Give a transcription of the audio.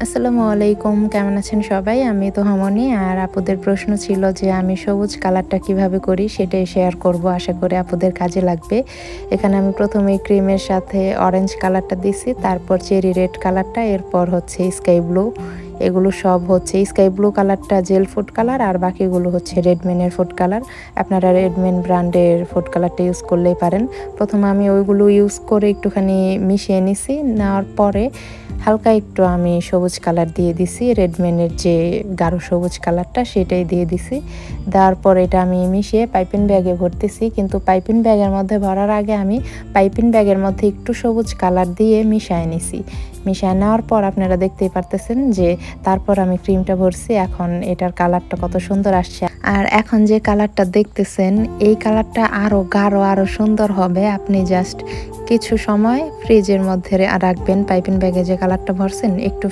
আসসালামু আলাইকুম, কেমন আছেন সবাই? আমি তোহামনি। আর আপুদের প্রশ্ন ছিল যে আমি সবুজ কালারটা কিভাবে করি সেটাই শেয়ার করব। আশা করি আপুদের কাজে লাগবে। এখানে আমি ১ম এই ক্রিমের সাথে অরেঞ্জ কালারটা দিছি, তারপর চেরি রেড কালারটা, এরপর হচ্ছে স্কাই ব্লু। এগুলো সব হচ্ছে স্কাই ব্লু কালারটা জেল ফুড কালার আর বাকিগুলো হচ্ছে রেডম্যানের ফুড কালার। আপনারা রেডম্যান ব্র্যান্ডের ফুড কালারটা ইউজ করলেই পারেন। ১ম আমি ওইগুলো ইউজ করে একটুখানি মিশিয়ে নিছি। নেওয়ার পরে হালকা একটু আমি সবুজ কালার দিয়ে দিছি, রেডম্যানের যে গাঢ় সবুজ কালারটা সেটাই দিয়ে দিছি। দেওয়ার পর এটা আমি মিশিয়ে পাইপিং ব্যাগে ভরতেছি, কিন্তু পাইপিং ব্যাগের মধ্যে ভরার আগে আমি পাইপিং ব্যাগের মধ্যে একটু সবুজ কালার দিয়ে মিশায় নিছি। মিশায় নেওয়ার পর আপনারা দেখতেই পারতেছেন যে তারপর আমি ক্রিমটা ভরছি। এখন এটার কালারটা কত সুন্দর আসছে। আর এখন যে কালারটা দেখতেছেন এই কালারটা আরও গাঢ়, আরও সুন্দর হবে। আপনি জাস্ট কিছু সময় ফ্রিজের মধ্যে রাখবেন। পাইপিং ব্যাগে যে কালারটা ভরছেন একটু